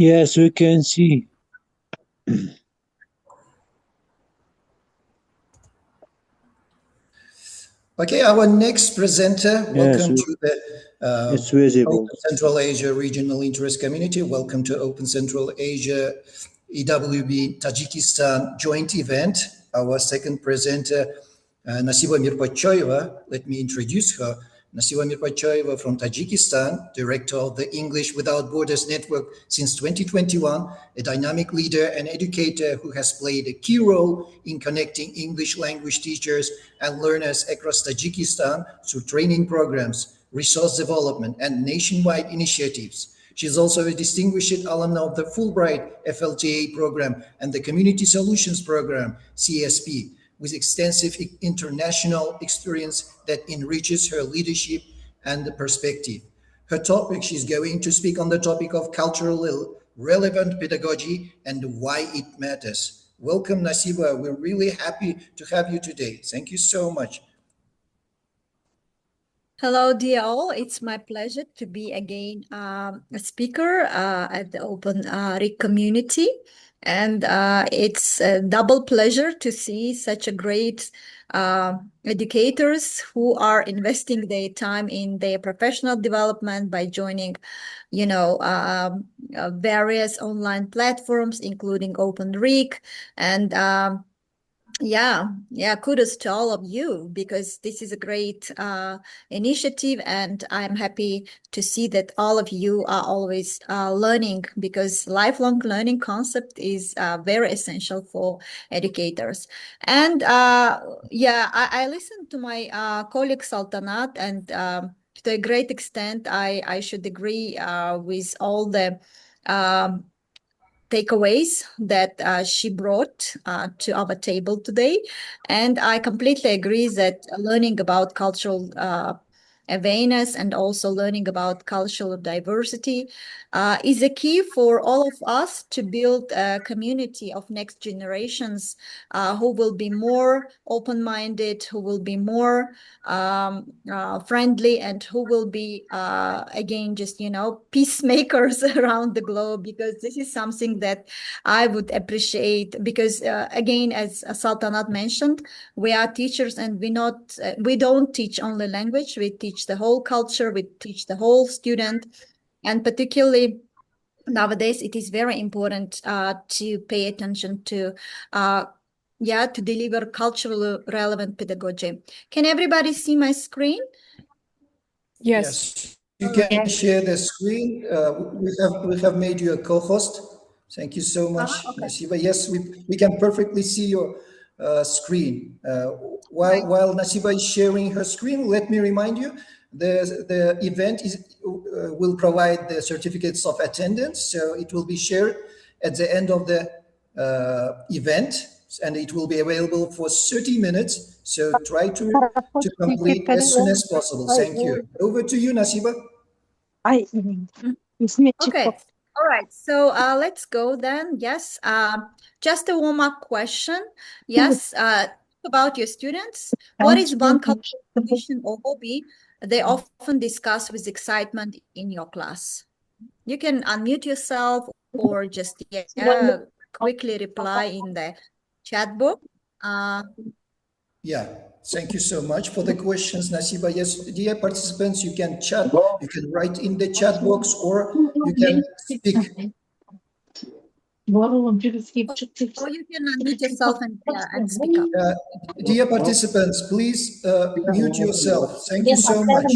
Yes, we can see. Okay, our next presenter, Yes, welcome to the it's visible. Open Central Asia Regional Interest Community. Welcome to Open Central Asia EWB Tajikistan joint event. Our second presenter, Nasiba Mirpochoeva. Let me introduce her. Nasiba Mirpochoeva from Tajikistan, director of the English Without Borders Network since 2021, a dynamic leader and educator who has played a key role in connecting English language teachers and learners across Tajikistan through training programs, resource development, and nationwide initiatives. She is also a distinguished alumna of the Fulbright FLTA program and the Community Solutions Program, CSP, with extensive international experience that enriches her leadership and perspective. Her topic, she's going to speak on the topic of culturally relevant pedagogy and why it matters. Welcome, Nasiba. We're really happy to have you today. Thank you so much. Hello, dear all. It's my pleasure to be again a speaker at the Open RIC community. And it's a double pleasure to see such a great educators who are investing their time in their professional development by joining, various online platforms, including Open RIC. And yeah, kudos to all of you, because this is a great initiative, and I'm happy to see that all of you are always learning, because lifelong learning concept is very essential for educators. And I listened to my colleague Saltanat, and to a great extent, I should agree with all the takeaways that she brought to our table today. And I completely agree that learning about cultural awareness and also learning about cultural diversity is a key for all of us to build a community of next generations who will be more open-minded, who will be more friendly, and who will be, again, just, peacemakers around the globe, because this is something that I would appreciate, because, again, as Saltanat mentioned, we are teachers, and we don't teach only language, we teach the whole culture, we teach the whole student. And particularly nowadays, it is very important to pay attention to to deliver culturally relevant pedagogy. Can everybody see my screen? Yes, you can share the screen. We have made you a co-host. Thank you so much, Okay. Nasiba. Yes, we can perfectly see your screen. While Nasiba is sharing her screen, let me remind you, the event will provide the certificates of attendance. So it will be shared at the end of the event, and it will be available for 30 minutes. So try to complete as soon as possible. Thank you. Over to you, Nasiba. Okay. All right. So let's go then. Yes. Just a warm-up question. Yes. About your students. What is one cultural tradition or hobby they often discuss with excitement in your class? You can unmute yourself or just quickly reply in the chat box. Yeah, thank you so much for the questions, Nasiba. Yes, dear participants, you can chat, you can write in the chat box, or you can speak. Or you can unmute yourself and speak up. Dear participants, please mute yourself. Thank you so much.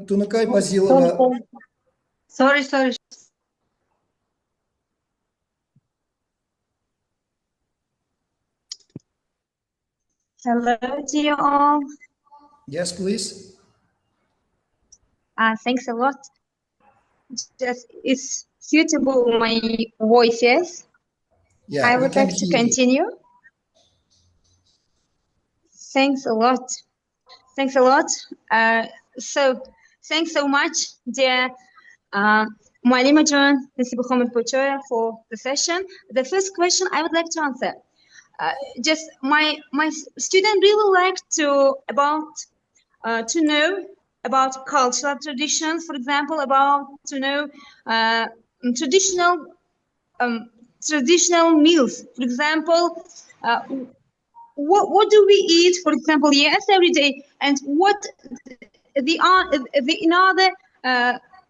Tunukay Bazilova. Sorry. Hello, dear all. Yes, please. Thanks a lot. Just it's suitable my voice, yes? Yeah, I would like to continue. Thanks a lot. Thanks a lot. So thanks so much, dear Mualima John, Nasiba Mirpochoeva, for the session. The first question I would like to answer. Just my student really like to know about cultural traditions, for example, about traditional traditional meals. For example, what do we eat? For example, yes, every day, and what the in other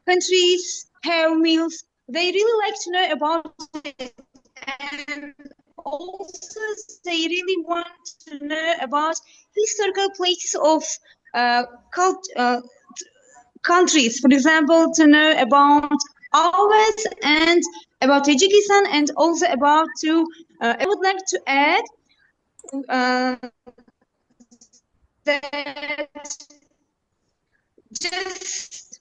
countries have meals. They really like to know about it, and also they really want to know about historical places of countries. For example, to know about ours and about Tajikistan, and also about I would like to add that just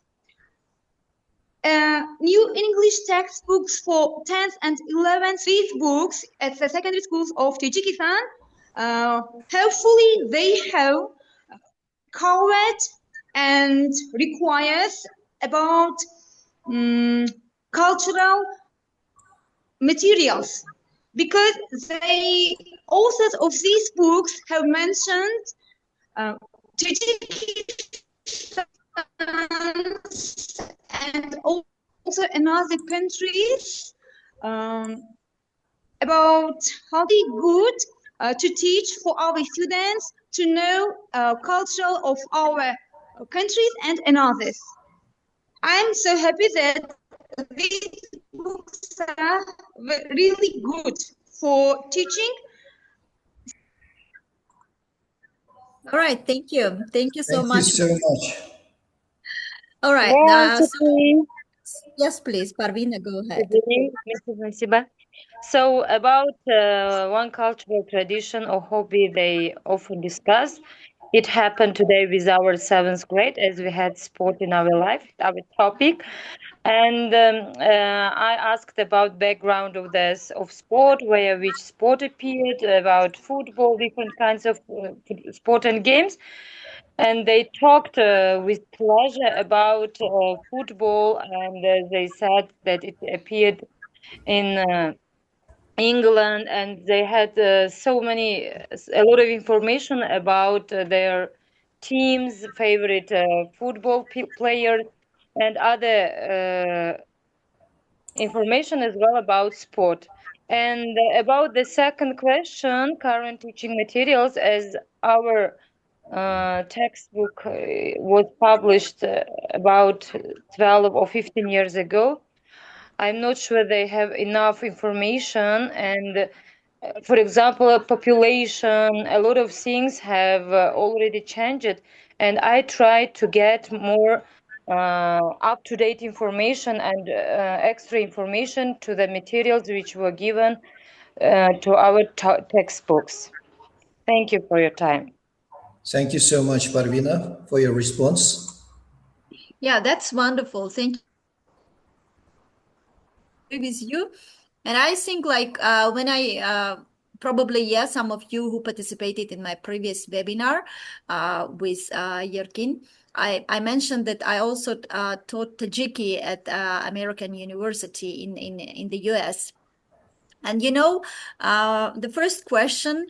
new English textbooks for 10th and 11th these books at the secondary schools of Tajikistan. Hopefully they have covered and requires about cultural materials, because they authors of these books have mentioned Tajikistan and also in other countries about how they good to teach for our students to know culture of our countries and in others. I'm so happy that these books are really good for teaching. All right, thank you. Thank you so Thank you much. so much. All right. May I answer, please? Yes, please, Parvina, go ahead. Good evening, Mrs. Nasiba. So about one cultural tradition or hobby they often discuss, it happened today with our seventh grade as we had sport in our life, our topic. And I asked about background of this of sport, where which sport appeared, about football, different kinds of sport and games. And they talked with pleasure about football, and they said that it appeared in England, and they had a lot of information about their teams, favorite football players, and other information as well about sport. And about the second question, current teaching materials, as our textbook was published about 12 or 15 years ago. I'm not sure they have enough information. And for example, population, a lot of things have already changed. And I try to get more up-to-date information and extra information to the materials which were given to our textbooks. Thank you for your time. Thank you so much, Parvina, for your response. Yeah, that's wonderful. Thank you. With you. And I think like when I probably, yeah, some of you who participated in my previous webinar with Yerkin, I mentioned that I also taught Tajiki at American University in the US. And you know, the first question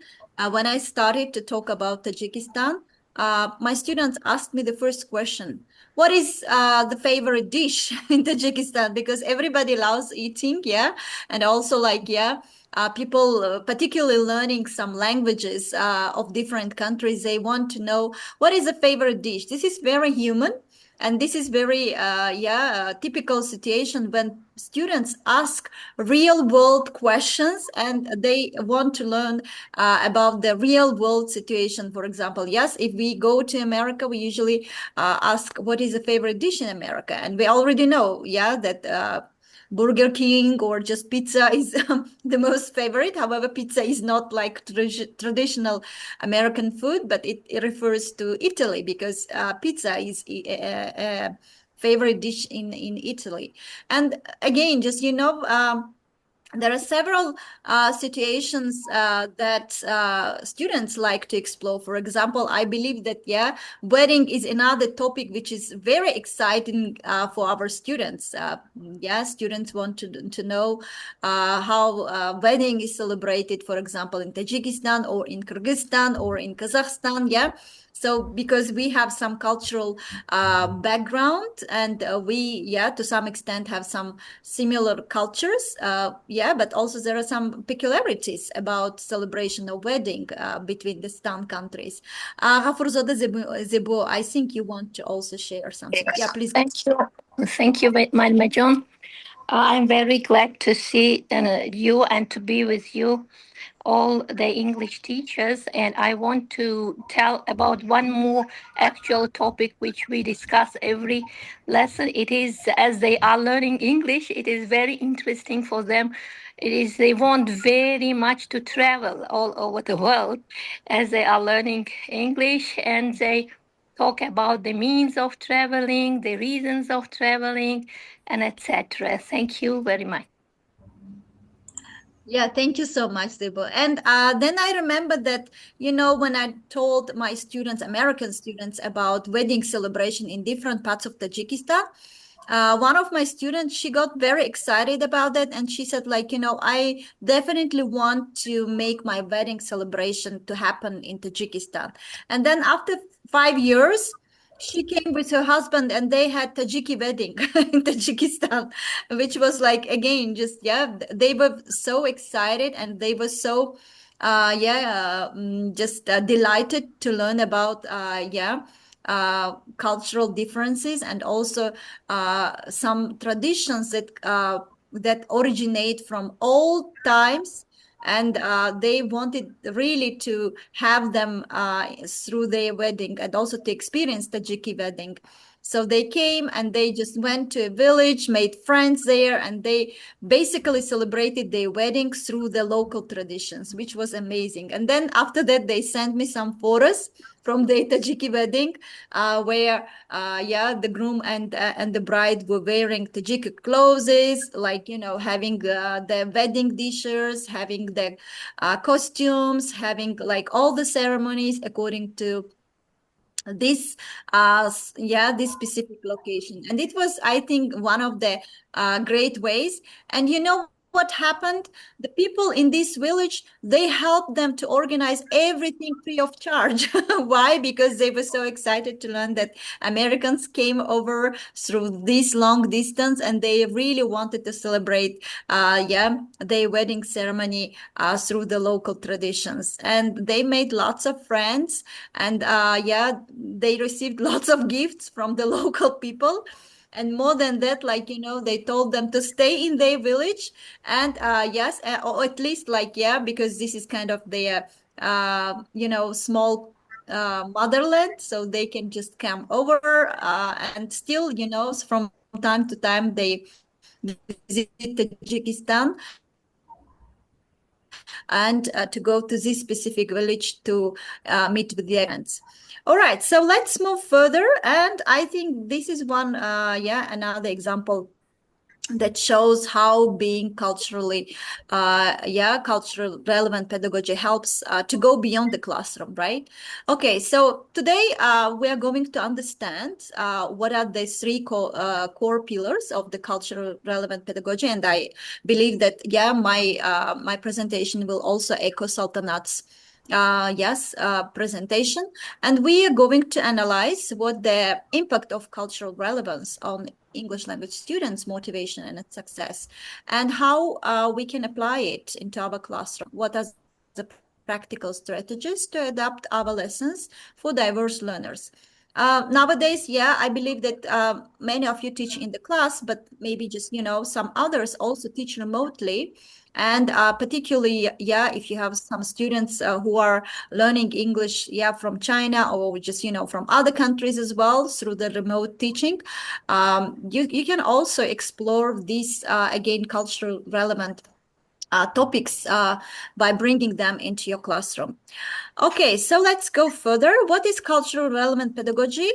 when I started to talk about Tajikistan, my students asked me the first question, what is the favorite dish in Tajikistan? Because everybody loves eating, yeah. And also like, yeah, people particularly learning some languages of different countries, they want to know what is the favorite dish. This is very human. And this is very, typical situation when students ask real world questions and they want to learn about the real world situation. For example, yes, if we go to America, we usually ask what is the favorite dish in America, and we already know, yeah, that Burger King or just pizza is the most favorite. However, pizza is not like traditional American food, but it refers to Italy, because pizza is a favorite dish in Italy. And again, just, you know, there are several situations that students like to explore. For example, I believe that, yeah, wedding is another topic which is very exciting for our students. Yeah, students want to know how wedding is celebrated, for example, in Tajikistan or in Kyrgyzstan or in Kazakhstan, yeah. So because we have some cultural background, and we, to some extent have some similar cultures, but also there are some peculiarities about celebration of wedding between the STAN countries. Hafurzoda Zebo, I think you want to also share something. Yeah, please. Thank you. Thank you, Madam John. I'm very glad to see you and to be with you, all the English teachers. And I want to tell about one more actual topic which we discuss every lesson. It is, as they are learning English, it is very interesting for them. It is, they want very much to travel all over the world as they are learning English, and they talk about the means of traveling, the reasons of traveling, and etc. Thank you very much. Yeah, thank you so much, Debo. And then I remember that, when I told my students, American students, about wedding celebration in different parts of Tajikistan, one of my students, she got very excited about that. And she said, I definitely want to make my wedding celebration to happen in Tajikistan. And then after 5 years, she came with her husband and they had Tajiki wedding in Tajikistan, which was again, just, they were so excited and they were so, just delighted to learn about, cultural differences, and also some traditions that originate from old times, and they wanted really to have them through their wedding, and also to experience Tajiki wedding. So they came and they just went to a village, made friends there, and they basically celebrated their wedding through the local traditions, which was amazing. And then after that, they sent me some photos from the Tajiki wedding, where the groom and the bride were wearing Tajiki clothes, having the wedding dishes, having the costumes, having all the ceremonies according to this this specific location. And it was, I think, one of the great ways. And what happened? The people in this village, they helped them to organize everything free of charge. Why? Because they were so excited to learn that Americans came over through this long distance, and they really wanted to celebrate their wedding ceremony through the local traditions. And they made lots of friends, and they received lots of gifts from the local people. And more than that, they told them to stay in their village, and or at least because this is kind of their small motherland, so they can just come over, and still, from time to time they visit Tajikistan, and to go to this specific village to meet with their friends. All right, so let's move further. And I think this is one, another example that shows how being culturally cultural relevant pedagogy helps to go beyond the classroom, right? Okay, so today we are going to understand what are the three core pillars of the cultural relevant pedagogy. And I believe that my presentation will also echo Saltanat's presentation. And we are going to analyze what the impact of cultural relevance on English language students' motivation and success, and how we can apply it into our classroom. What are the practical strategies to adapt our lessons for diverse learners? Nowadays, I believe that many of you teach in the class, but maybe just, some others also teach remotely. And particularly, if you have some students who are learning English, from China, or just, from other countries as well through the remote teaching, you can also explore these, again, cultural relevant topics by bringing them into your classroom. Okay, so let's go further. What is cultural relevant pedagogy?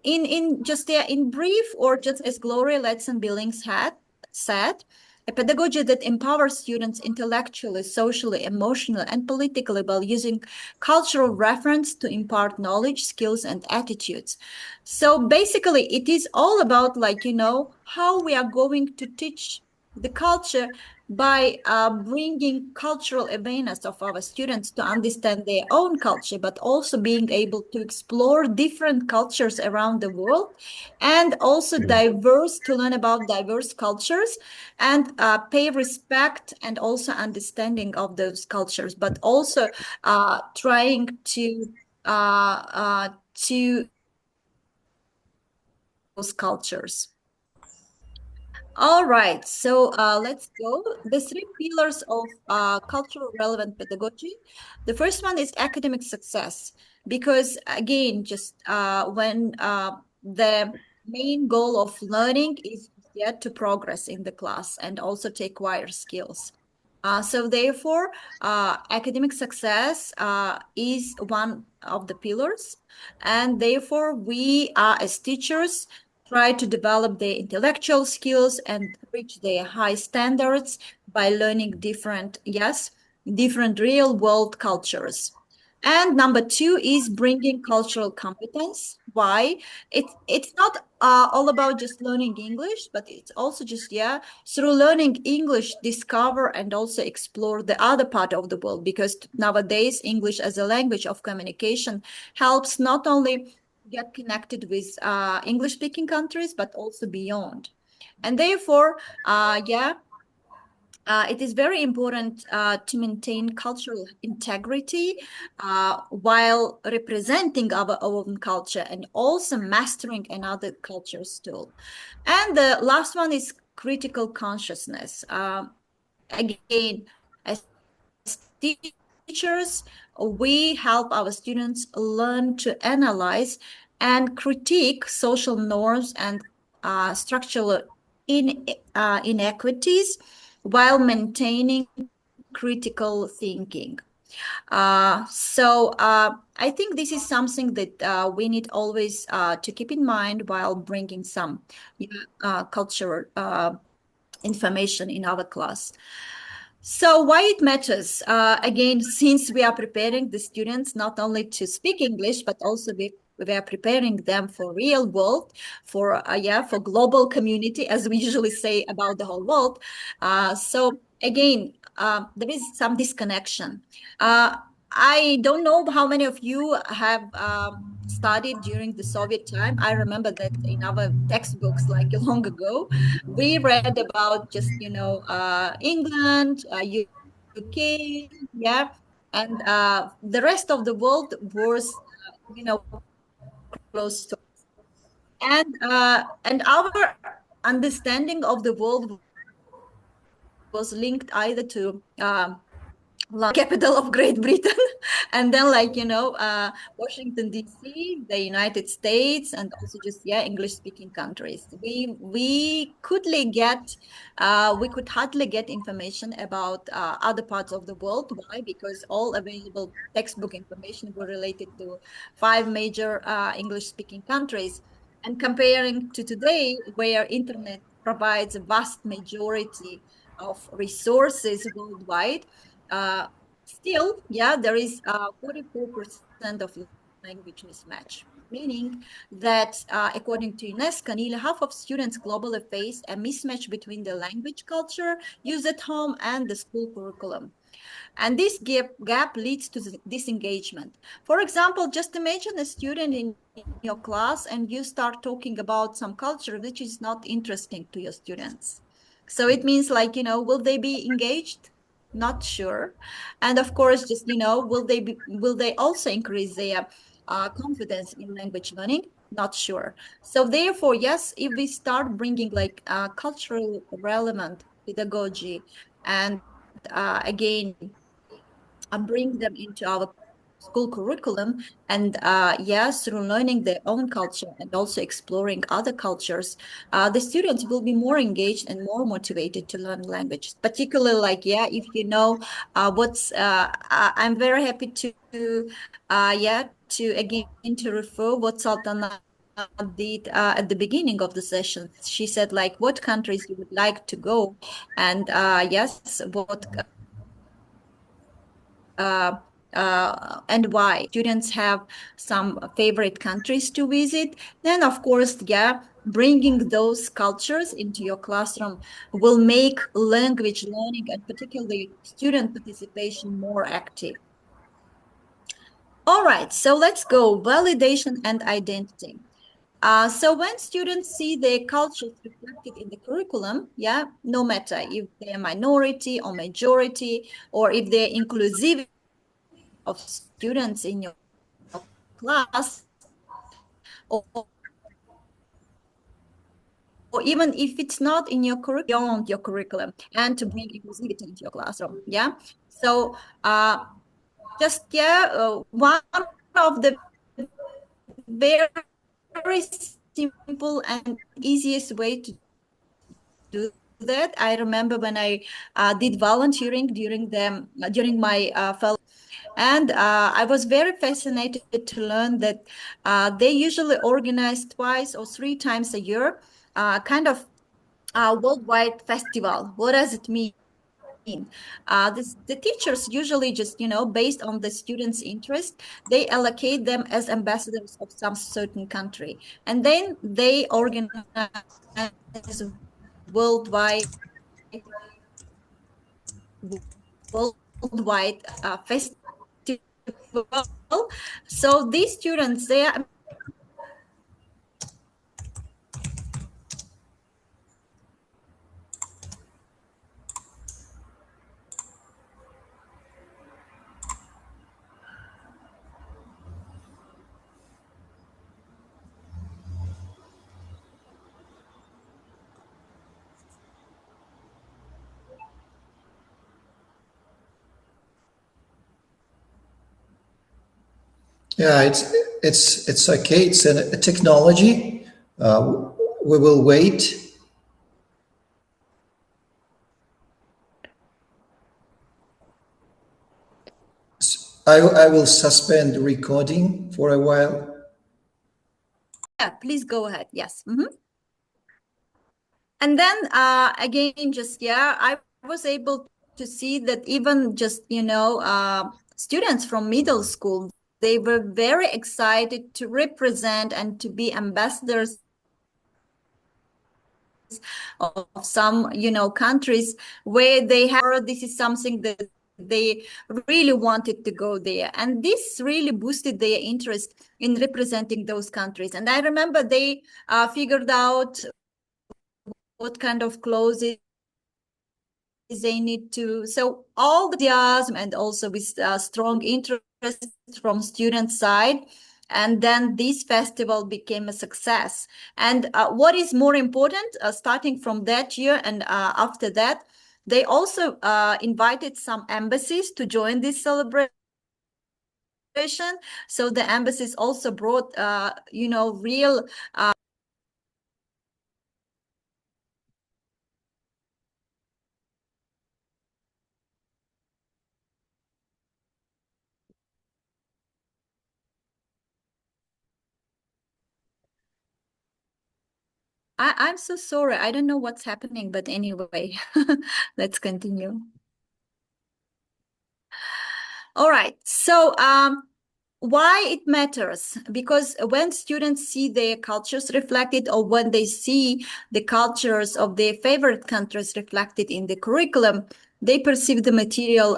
In brief, or just as Gloria Ledson-Billings had said, a pedagogy that empowers students intellectually, socially, emotionally, and politically by using cultural reference to impart knowledge, skills, and attitudes. So basically, it is all about, how we are going to teach the culture by bringing cultural awareness of our students to understand their own culture, but also being able to explore different cultures around the world, and also to learn about diverse cultures, and pay respect and also understanding of those cultures, but also trying to those cultures. All right, so let's go. The three pillars of cultural relevant pedagogy. The first one is academic success, because again, just when the main goal of learning is yet to progress in the class and also to acquire skills. So therefore, academic success is one of the pillars, and therefore we as teachers try to develop their intellectual skills and reach their high standards by learning different real world cultures. And number two is bringing cultural competence. Why? It's not all about just learning English, but it's also just, through learning English, discover and also explore the other part of the world, because nowadays English as a language of communication helps not only get connected with English-speaking countries, but also beyond. And therefore, it is very important to maintain cultural integrity while representing our own culture and also mastering another culture's tool. And the last one is critical consciousness. Again, as teachers, we help our students learn to analyze and critique social norms and structural inequities while maintaining critical thinking. So I think this is something that we need always to keep in mind while bringing some cultural information in our class. So why it matters? Again, since we are preparing the students not only to speak English, but also we are preparing them for real world, for global community, as we usually say about the whole world. So again, there is some disconnection. I don't know how many of you have studied during the Soviet time. I remember that in our textbooks, like long ago, we read about just, England, UK, and the rest of the world was, close to us. And our understanding of the world was linked either to capital of Great Britain, and then Washington D.C., the United States, and also just English-speaking countries. We could hardly get information about other parts of the world. Why? Because all available textbook information were related to 5 major English-speaking countries. And comparing to today, where internet provides a vast majority of resources worldwide, still, there is 44% of language mismatch, meaning that according to UNESCO, nearly half of students globally face a mismatch between the language culture used at home and the school curriculum. And this gap leads to disengagement. For example, just imagine a student in your class and you start talking about some culture which is not interesting to your students. So it means will they be engaged? Not sure. And of course, just, will they also increase their confidence in language learning? Not sure. So therefore, yes, if we start bringing cultural relevant pedagogy and again, bring them into our school curriculum, and through learning their own culture and also exploring other cultures, the students will be more engaged and more motivated to learn language. Particularly if you know I'm very happy to again to refer what Sultana did at the beginning of the session. She said what countries you would like to go, and what and why. Students have some favorite countries to visit. Then, of course, bringing those cultures into your classroom will make language learning and particularly student participation more active. All right, so let's go. Validation and identity. So when students see their cultures reflected in the curriculum, yeah, no matter if they're minority or majority, or if they're inclusivity of students in your class, or even if it's not in your curriculum, beyond your curriculum, and to bring inclusivity into your classroom, yeah. So one of the very simple and easiest way to do that. I remember when I did volunteering during my fellow, and I was very fascinated to learn that they usually organize twice or three times a year, kind of worldwide festival. What does it mean? The teachers usually just, based on the students' interest, they allocate them as ambassadors of some certain country. And then they organize worldwide festival. So these students, they are Yeah, it's okay. It's a technology. We will wait. I will suspend recording for a while. Yeah, please go ahead. Yes. And then again, I was able to see that even just, students from middle school, they were very excited to represent and to be ambassadors of some, countries where they have, this is something that they really wanted to go there. And this really boosted their interest in representing those countries. And I remember they figured out what kind of clothes they need to. So all the enthusiasm and also with strong interest from student side. And then this festival became a success. And what is more important, starting from that year and after that, they also invited some embassies to join this celebration. So the embassies also brought, real I'm so sorry. I don't know what's happening, but anyway, let's continue. All right. So why it matters? Because when students see their cultures reflected, or when they see the cultures of their favorite countries reflected in the curriculum, they perceive the material,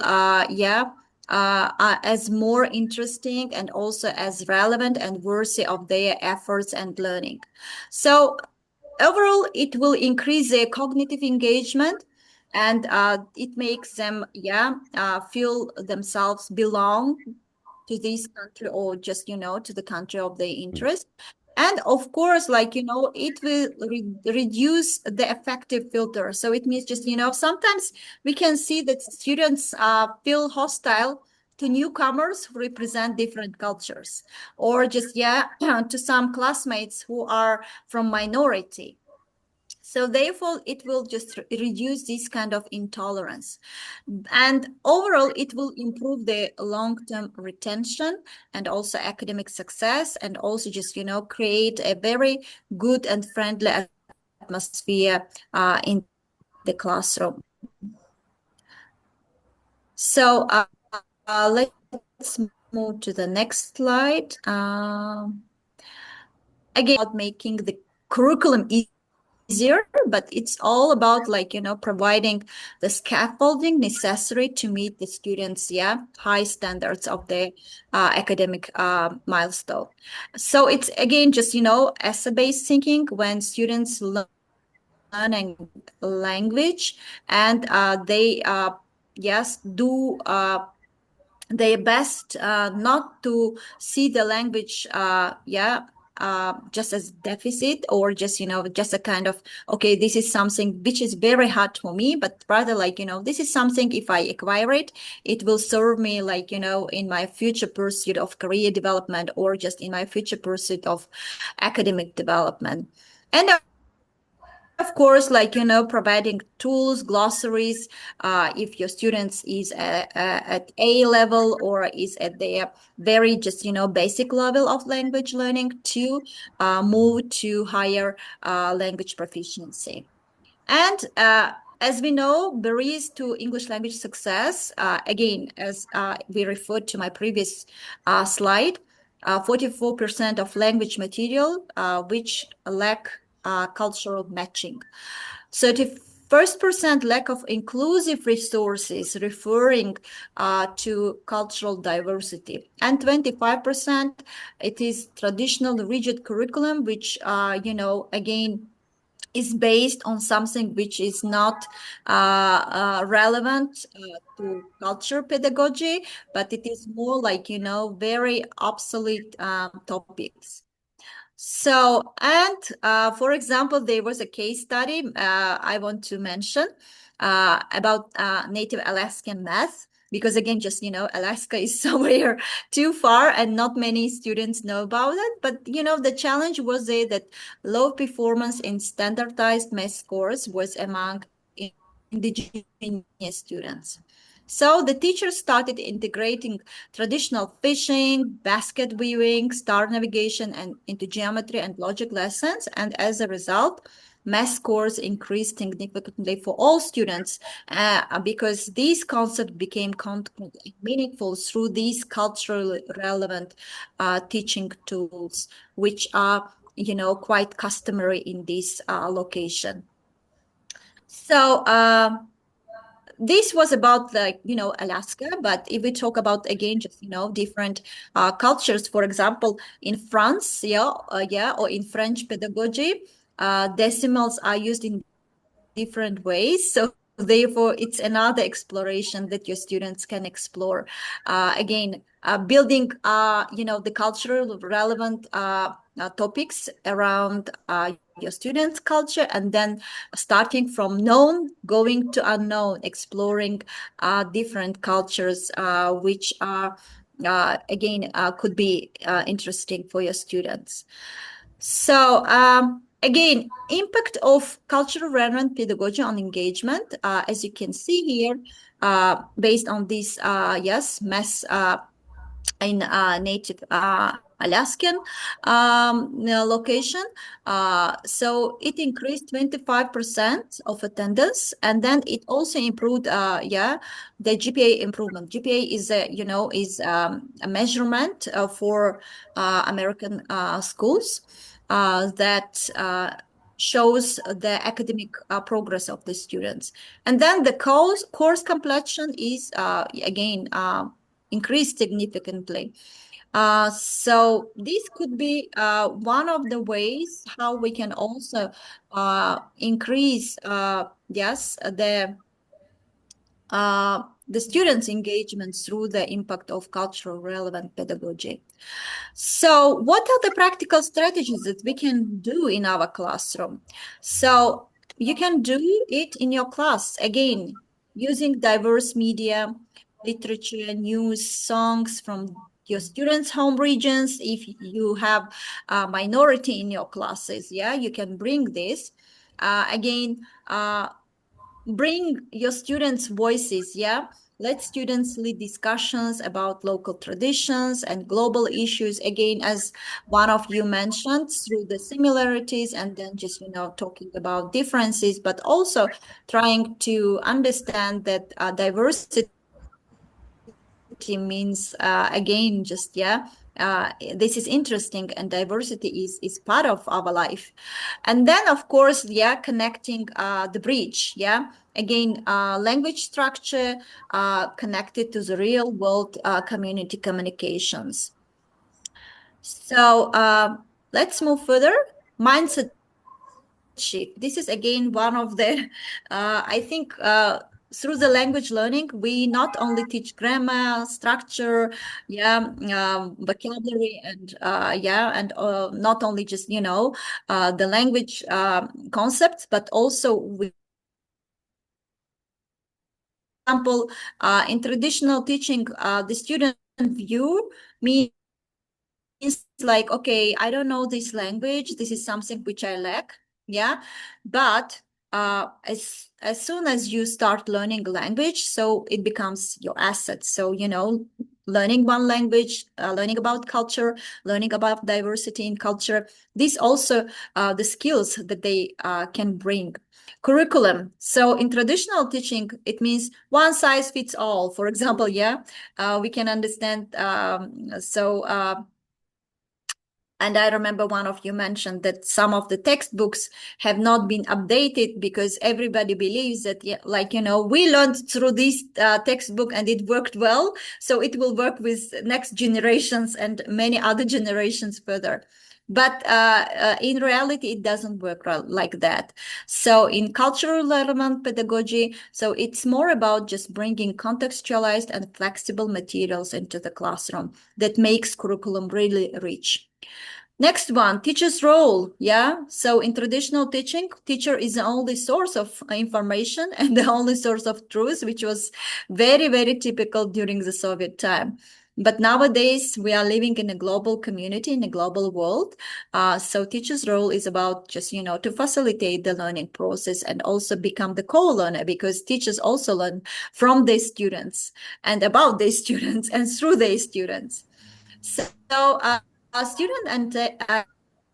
as more interesting and also as relevant and worthy of their efforts and learning. So overall, it will increase their cognitive engagement, and it makes them feel themselves belong to this country, or just to the country of their interest. And of course, it will reduce the affective filter. So it means just sometimes we can see that students feel hostile to newcomers who represent different cultures, or just to some classmates who are from minority. So therefore, it will just reduce this kind of intolerance. And overall, it will improve the long-term retention and also academic success, and also just, create a very good and friendly atmosphere in the classroom. So let's move to the next slide. Again, about making the curriculum easier, but it's all about like, providing the scaffolding necessary to meet the students, high standards of the academic milestone. So it's again just, essay-based thinking when students learn a language and they do their best not to see the language just as deficit or just just a kind of, okay, this is something which is very hard for me, but rather like, this is something, if I acquire it, it will serve me like, in my future pursuit of career development or just in my future pursuit of academic development. And of course, like, providing tools, glossaries, if your students is at A level or is at their very just, basic level of language learning to move to higher language proficiency. And as we know, barriers to English language success, again, as we referred to my previous slide, 44% of language material which lack cultural matching. 31% lack of inclusive resources referring to cultural diversity. And 25% it is traditional rigid curriculum, which, again, is based on something which is not relevant to culture pedagogy, but it is more like, very obsolete topics. So, and for example, there was a case study I want to mention about Native Alaskan math, because again, just, Alaska is somewhere too far and not many students know about it. But, the challenge was there that low performance in standardized math scores was among indigenous students. So the teachers started integrating traditional fishing, basket weaving, star navigation, and into geometry and logic lessons. And as a result, math scores increased significantly for all students because these concepts became meaningful through these culturally relevant teaching tools, which are, quite customary in this location. So this was about like, Alaska, but if we talk about again, just, different cultures, for example, in France, or in French pedagogy, decimals are used in different ways. So therefore, it's another exploration that your students can explore. Again, building, the cultural relevant topics around your students' culture, and then starting from known, going to unknown, exploring different cultures, which are, again, could be interesting for your students. So, again, impact of cultural relevant pedagogy on engagement, as you can see here, based on this, math in native Alaskan location. So it increased 25% of attendance, and then it also improved, the GPA improvement. GPA is a measurement for American schools that shows the academic progress of the students. And then the course completion is again increased significantly. So this could be one of the ways how we can also increase the students' engagement through the impact of cultural relevant pedagogy. So what are the practical strategies that we can do in our classroom? So you can do it in your class, again, using diverse media, literature, news, songs from your students' home regions. If you have a minority in your classes, you can bring this. Again, bring your students' voices, Let students lead discussions about local traditions and global issues, again, as one of you mentioned, through the similarities and then just, talking about differences, but also trying to understand that diversity means, again, just, this is interesting, and diversity is part of our life. And then, of course, yeah, connecting the bridge, yeah, again, language structure connected to the real world community communications. So let's move further. Mindset shift. This is again one of the, I think, through the language learning, we not only teach grammar, structure, yeah, vocabulary, and yeah, and not only just the language concepts, but also we. Example, in traditional teaching, the student view means like, okay, I don't know this language. This is something which I lack. Yeah. But as soon as you start learning language, so it becomes your asset. So, learning one language, learning about culture, learning about diversity in culture, these also the skills that they can bring. Curriculum. So in traditional teaching, it means one size fits all. For example, yeah, we can understand. And I remember one of you mentioned that some of the textbooks have not been updated because everybody believes that, yeah, like, we learned through this textbook and it worked well. So it will work with next generations and many other generations further. But in reality, it doesn't work like that. So in cultural relevant pedagogy, so it's more about just bringing contextualized and flexible materials into the classroom that makes curriculum really rich. Next one, teacher's role. Yeah. So in traditional teaching, teacher is the only source of information and the only source of truth, which was very, very typical during the Soviet time. But nowadays, we are living in a global community, in a global world. So teacher's role is about just, to facilitate the learning process and also become the co-learner, because teachers also learn from their students and about their students and through their students. So student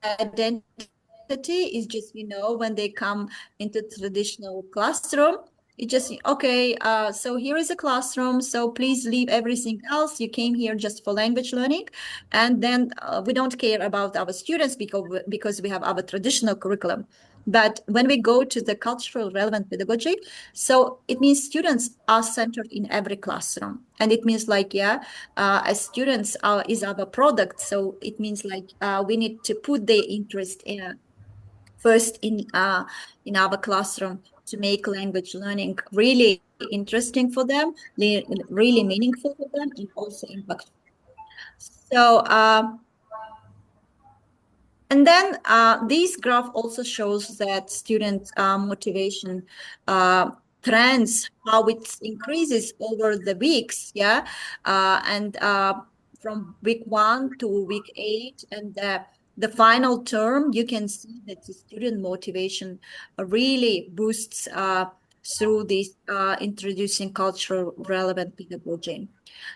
identity is just, when they come into traditional classroom, it just, okay, so here is a classroom, so please leave everything else. You came here just for language learning. And then we don't care about our students because we have our traditional curriculum. But when we go to the cultural relevant pedagogy, so it means students are centered in every classroom. And it means like, yeah, as students is our product. So it means like we need to put their interest first in our classroom to make language learning really interesting for them, really meaningful for them, and also impactful. So and then this graph also shows that student motivation trends, how it increases over the weeks, yeah, and from week 1 to week 8, and the final term, you can see that the student motivation really boosts through this introducing cultural relevant pedagogy.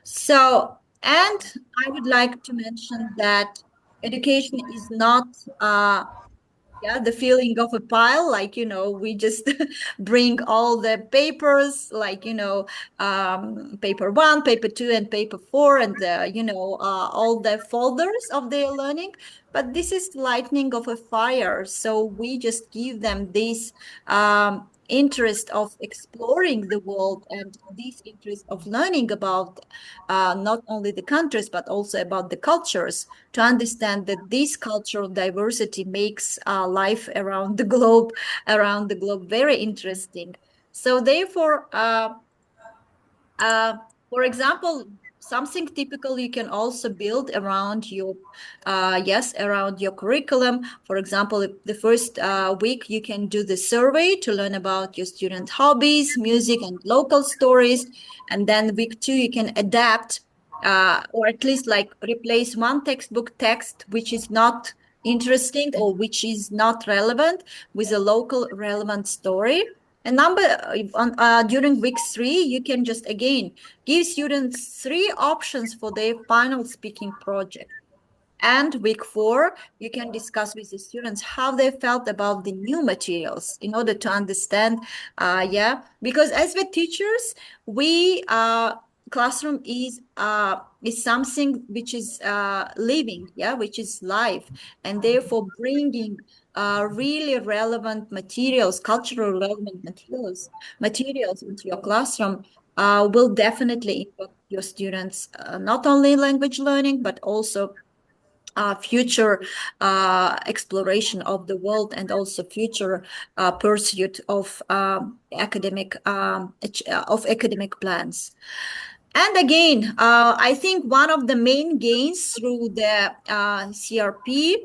So, and I would like to mention that education is not the feeling of a pile, like, we just bring all the papers, like, paper 1, paper 2, and paper 4, and all the folders of their learning. But this is lightning of a fire, so we just give them this interest of exploring the world and this interest of learning about not only the countries but also about the cultures, to understand that this cultural diversity makes life around the globe very interesting. So therefore, for example, something typical you can also build around your around your curriculum. For example, the first week you can do the survey to learn about your student hobbies, music, and local stories. And then week 2 you can adapt or at least like replace one textbook text which is not interesting or which is not relevant with a local relevant story. And during week 3, you can just again give students 3 options for their final speaking project. And week 4, you can discuss with the students how they felt about the new materials in order to understand, because as the teachers, we classroom is something which is living, which is live, and therefore bringing really relevant materials, cultural relevant materials into your classroom will definitely impact your students, not only language learning, but also future exploration of the world, and also future pursuit of academic plans. And again, I think one of the main gains through the CRP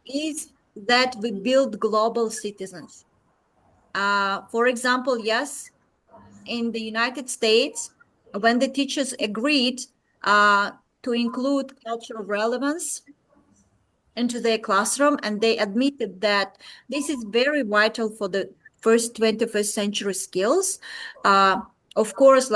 is that we build global citizens. For example, yes, in the United States, when the teachers agreed to include cultural relevance into their classroom, and they admitted that this is very vital for the first 21st century skills. Of course,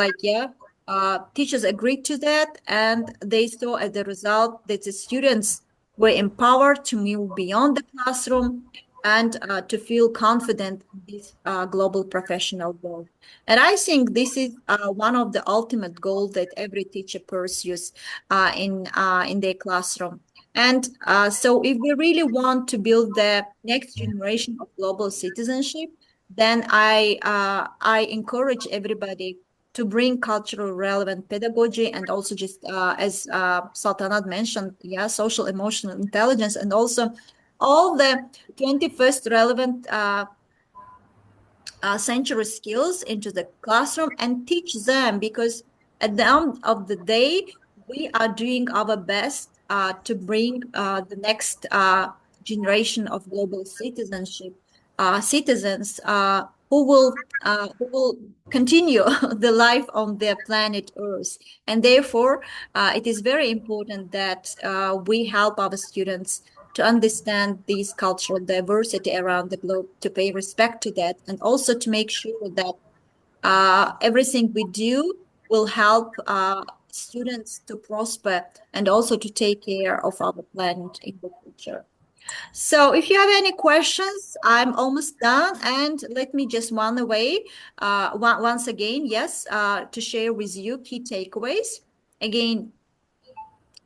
teachers agreed to that, and they saw as a result that the students were empowered to move beyond the classroom and to feel confident in this global professional world. And I think this is one of the ultimate goals that every teacher pursues in their classroom. And so if we really want to build the next generation of global citizenship, then I encourage everybody to bring cultural relevant pedagogy, and also just as Saltanat mentioned, social emotional intelligence, and also all the 21st relevant century skills into the classroom and teach them, because at the end of the day, we are doing our best to bring the next generation of global citizens who will continue the life on their planet Earth. And therefore, it is very important that we help our students to understand this cultural diversity around the globe, to pay respect to that, and also to make sure that everything we do will help students to prosper and also to take care of our planet in the future. So if you have any questions, I'm almost done. And let me just once again, to share with you key takeaways. Again,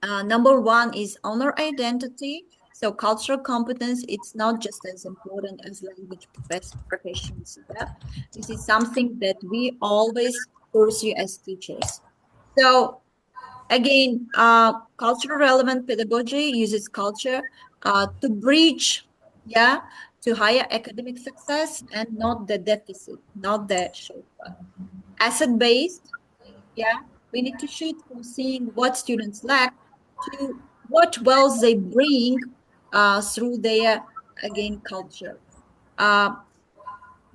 number one is honor identity. So cultural competence, it's not just as important as language proficiency. This is something that we always pursue as teachers. So again, cultural relevant pedagogy uses culture to bridge, to higher academic success, and not the deficit, not the shortfall. Asset-based, we need to shoot from seeing what students lack to what wealth they bring through their, again, culture.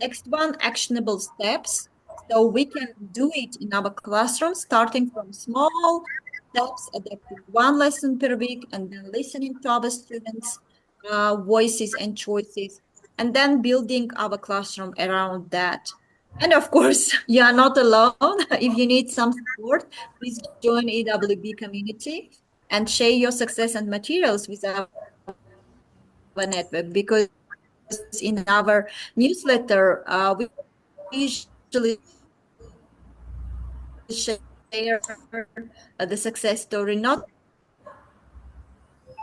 Next one, actionable steps. So we can do it in our classroom, starting from small steps, adapting one lesson per week, and then listening to our students' voices and choices, and then building our classroom around that. And of course, you are not alone. If you need some support, please join EWB community and share your success and materials with our network, because in our newsletter, we usually share the success story, not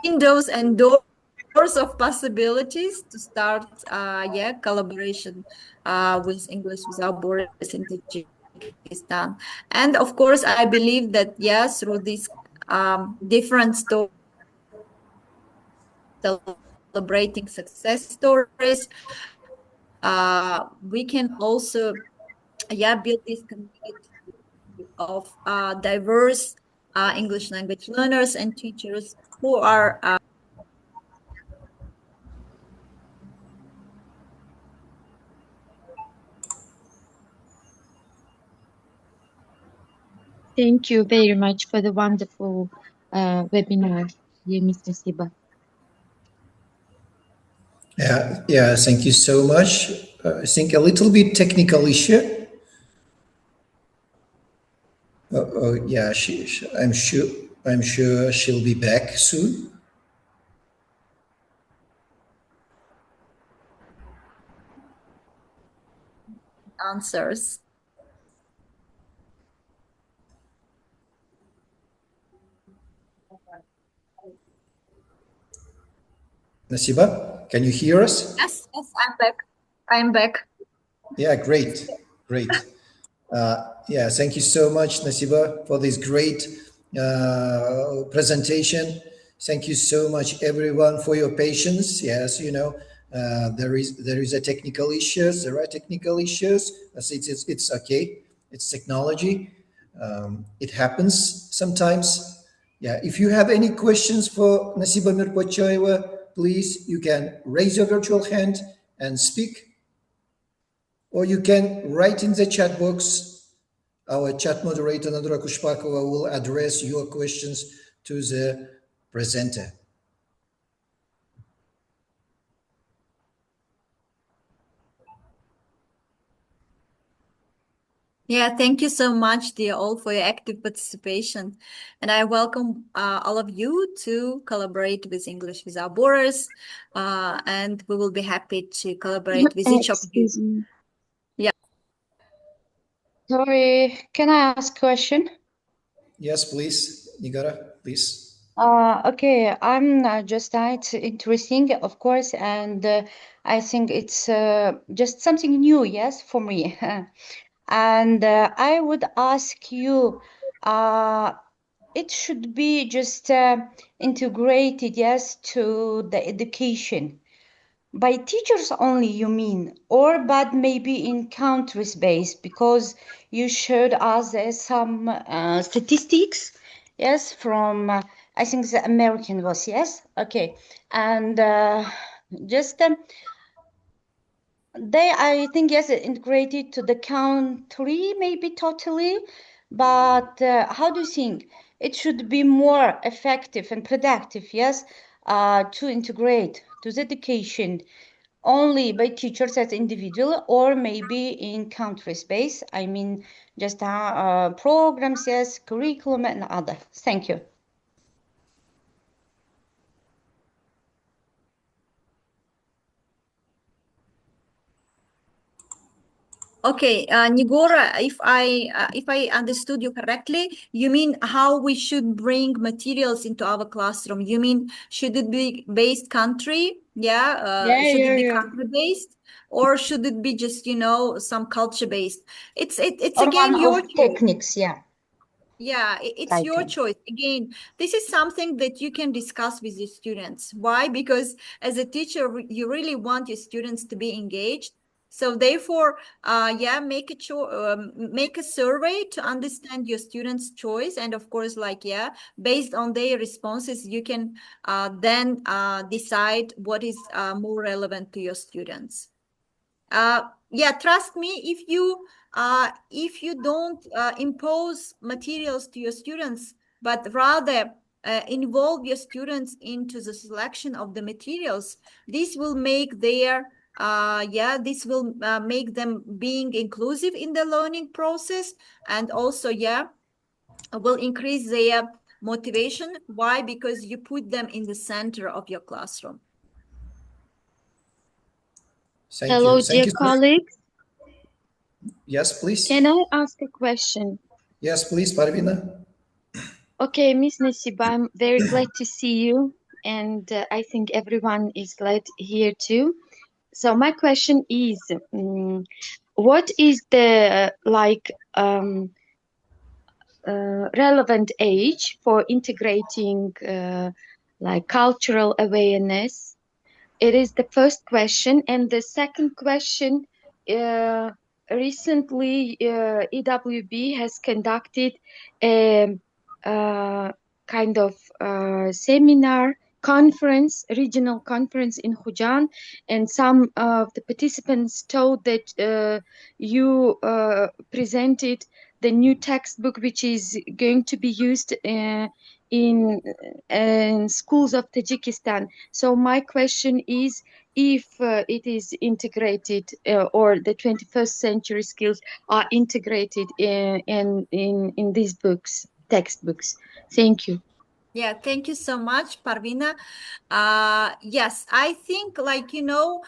windows and doors of possibilities to start collaboration with English with our borders in Tajikistan. And of course, I believe that through these different stories, celebrating success stories, we can also build this community of diverse English language learners and teachers who are Thank you very much for the wonderful webinar, dear Ms. Nasiba. Yeah, thank you so much. I think a little bit technical issue. Yeah, I'm sure she'll be back soon. answers. Nasiba, can you hear us? Yes, I'm back. I'm back. Yeah, great. Yeah, thank you so much, Nasiba, for this great presentation. Thank you so much, everyone, for your patience. Yes, you know, there is a technical issues. There are technical issues. It's okay. It's technology. It happens sometimes. Yeah, if you have any questions for Nasiba Mirpochoeva, please, you can raise your virtual hand and speak, or you can write in the chat box. Our chat moderator, Nadra Kushpakova, will address your questions to the presenter. Yeah, thank you so much, dear all, for your active participation. And I welcome all of you to collaborate with English Without Borders. And we will be happy to collaborate with each of you. Excuse me. Yeah. Sorry, can I ask a question? Yes, please, Nigara, please. Okay, I'm just it's interesting, of course, and I think it's just something new, yes, for me. And I would ask you, it should be just integrated, yes, to the education. By teachers only, you mean, or but maybe in countries based, because you showed us some statistics, yes, from I think the American was, yes, okay, and just they, I think, yes, integrated to the country, maybe totally, but how do you think it should be more effective and productive, yes, to integrate to the education only by teachers as individual, or maybe in country space? I mean, just programs, yes, curriculum and other. Thank you. Okay, Nigora, if I understood you correctly, you mean how we should bring materials into our classroom? You mean should it be based country? Yeah, should it be country based, or should it be just, you know, some culture based? It's or again one your of choice. techniques, yeah. Yeah, it's your choice. Again, this is something that you can discuss with your students. Why? Because as a teacher, you really want your students to be engaged. So therefore, yeah, make a survey to understand your students' choice, and of course, like, yeah, based on their responses, you can then decide what is more relevant to your students. Yeah, trust me, if you don't impose materials to your students, but rather involve your students into the selection of the materials, this will make their this will make them being inclusive in the learning process, and also, yeah, will increase their motivation. Why? Because you put them in the center of your classroom. Hello, dear colleagues. Yes, please. Can I ask a question? Yes, please, Parvina. Okay, Miss Nasiba, I'm very glad to see you, and I think everyone is glad here too. So my question is, what is the relevant age for integrating like cultural awareness? It is the first question. And the second question, recently EWB has conducted a kind of seminar conference, regional conference in Hujan, and some of the participants told that you presented the new textbook which is going to be used in schools of Tajikistan. So my question is, if it is integrated or the 21st century skills are integrated in these books, textbooks. Thank you. Yeah, thank you so much, Parvina. Yes, I think, like, you know,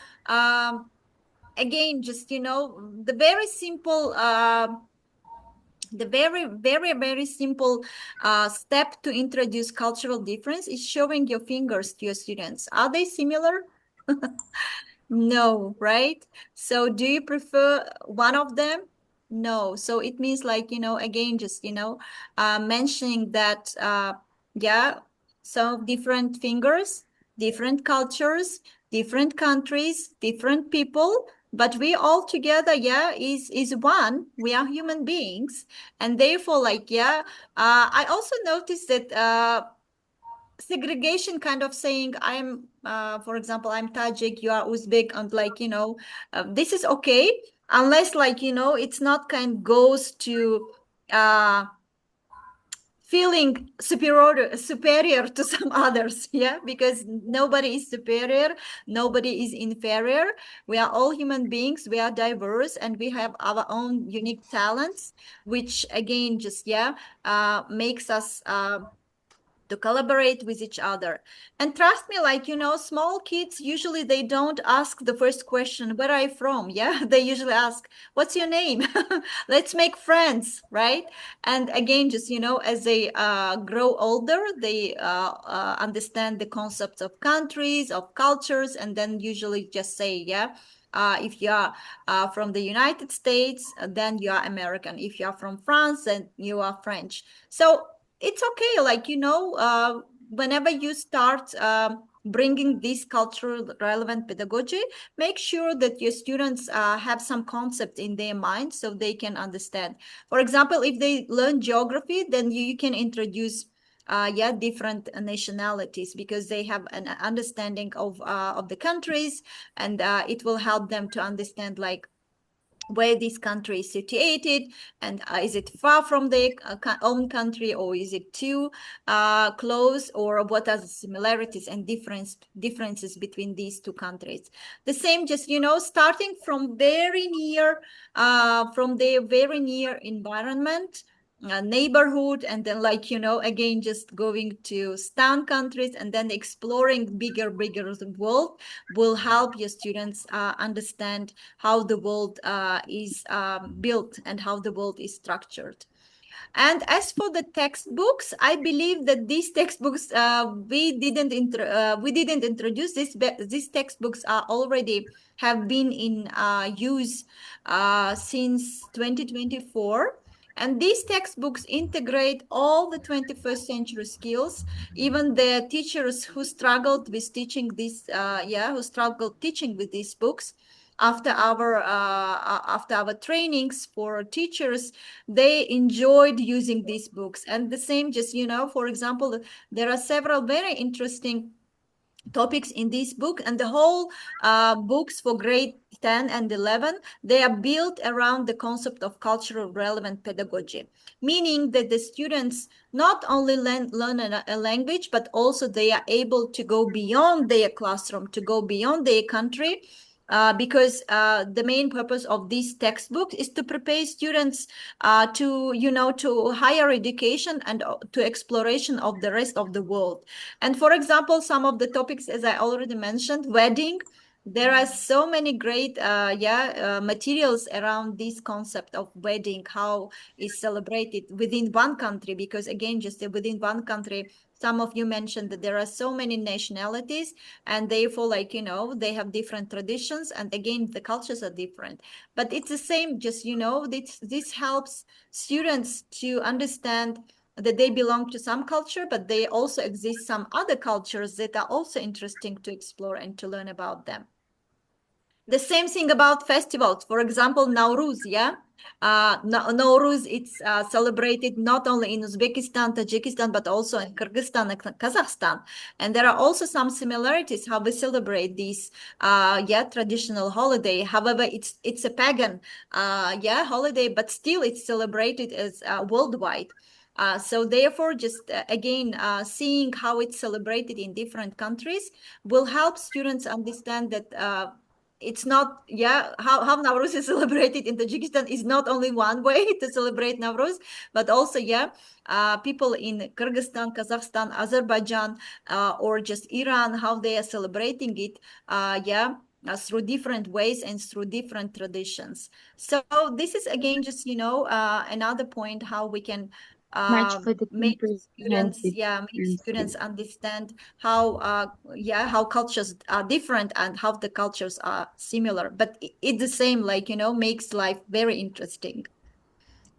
again, just, you know, the very simple The very simple step to introduce cultural difference is showing your fingers to your students. Are they similar? No, right? So do you prefer one of them? No. So it means like, again, just, mentioning that, yeah, so different fingers, different cultures, different countries, different people, but we all together, yeah, is one. We are human beings. And therefore, like, yeah, I also noticed that, segregation kind of saying I'm for example, I'm Tajik, you are Uzbek, and like, this is okay, unless like, it's not kind goes to uh feeling superior to some others, yeah, because nobody is superior, nobody is inferior. We are all human beings, we are diverse, and we have our own unique talents, which again just, yeah, makes us to collaborate with each other. And trust me, like, small kids, usually they don't ask the first question, where are you from? Yeah, they usually ask, what's your name? Let's make friends, right? And again, just, as they grow older, they understand the concepts of countries, of cultures, and then usually just say, yeah, if you are from the United States, then you are American. If you are from France, then you are French. So it's okay, like, whenever you start bringing this cultural relevant pedagogy, make sure that your students have some concept in their mind so they can understand. For example, if they learn geography, then you can introduce yeah, different nationalities, because they have an understanding of the countries, and it will help them to understand like where this country is situated, and is it far from their own country, or is it too close, or what are the similarities and differences between these two countries. The same, just, starting from very near, from their very near environment, neighborhood, and then like, again, just going to town countries, and then exploring bigger world will help your students understand how the world is built and how the world is structured. And as for the textbooks, I believe that these textbooks we didn't introduce this. These textbooks are already have been in use since 2024. And these textbooks integrate all the 21st century skills. Even the teachers who struggled with teaching this, who struggled teaching with these books, after our trainings for teachers, they enjoyed using these books. And the same, just, for example, there are several very interesting topics in this book, and the whole books for grade 10 and 11, they are built around the concept of cultural relevant pedagogy, meaning that the students not only learn a language, but also they are able to go beyond their classroom, to go beyond their country, because the main purpose of this textbook is to prepare students to higher education and to exploration of the rest of the world. And for example, some of the topics, as I already mentioned, wedding, there are so many great materials around this concept of wedding, how is celebrated within one country, because again, just within one country, some of you mentioned that there are so many nationalities, and therefore, like, they have different traditions, and again, the cultures are different, but it's the same, just, this helps students to understand that they belong to some culture, but they also exist some other cultures that are also interesting to explore and to learn about them. The same thing about festivals. For example, Nowruz, yeah? Nowruz, it's celebrated not only in Uzbekistan, Tajikistan, but also in Kyrgyzstan and Kazakhstan. And there are also some similarities how we celebrate this traditional holiday. However, it's a pagan holiday, but still it's celebrated as worldwide. So therefore, just again, seeing how it's celebrated in different countries will help students understand that it's not, how Nowruz is celebrated in Tajikistan is not only one way to celebrate Nowruz, but also, people in Kyrgyzstan, Kazakhstan, Azerbaijan, or just Iran, how they are celebrating it, through different ways and through different traditions. So this is again just, you know, another point how we can much for the make students, comprehensive make answer. students understand how, how cultures are different and how the cultures are similar, but it's the same, like, you know, makes life very interesting.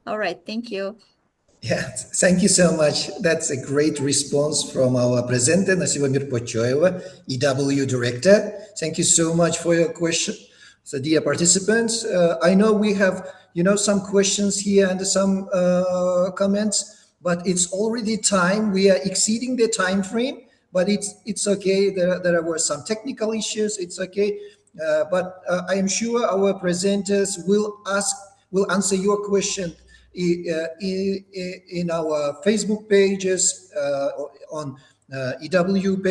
All right, thank you. Yeah, thank you so much. That's a great response from our presenter, Nasiba Mirpochoeva, EW Director. Thank you so much for your question. So, dear participants, I know we have, you know, some questions here and some comments, but it's already time. We are exceeding the time frame, but it's okay. There were some technical issues. It's okay, but I am sure our presenters will answer your question in our Facebook pages, on EWB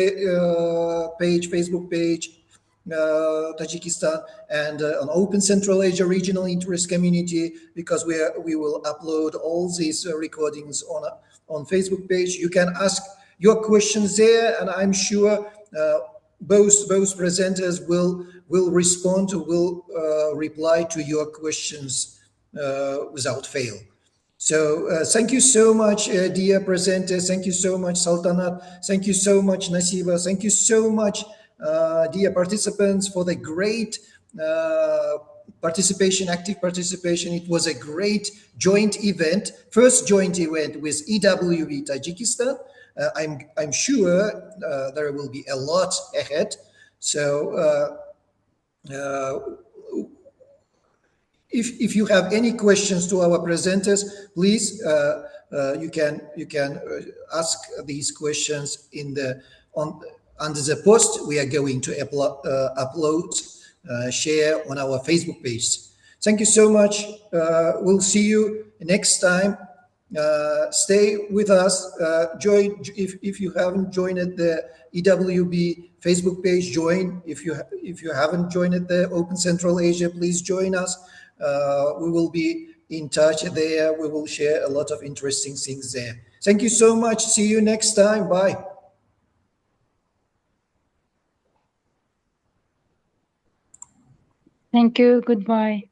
page, Facebook page, Tajikistan, and on Open Central Asia Regional Interest Community, because we will upload all these recordings on Facebook page. You can ask your questions there, and I'm sure both presenters will respond, will reply to your questions without fail. So thank you so much, dear presenters. Thank you so much, Saltanat. Thank you so much, Nasiba. Thank you so much, dear participants, for the great participation, active participation. It was a great joint event, first joint event with EWB Tajikistan. I'm sure there will be a lot ahead. So if you have any questions to our presenters, please you can ask these questions in the under the post we are going to upload, share on our Facebook page. Thank you so much. We'll see you next time. Stay with us. Join if you haven't joined the EWB Facebook page. Join if you haven't joined the Open Central Asia. Please join us. We will be in touch there. We will share a lot of interesting things there. Thank you so much. See you next time. Bye. Thank you. Goodbye.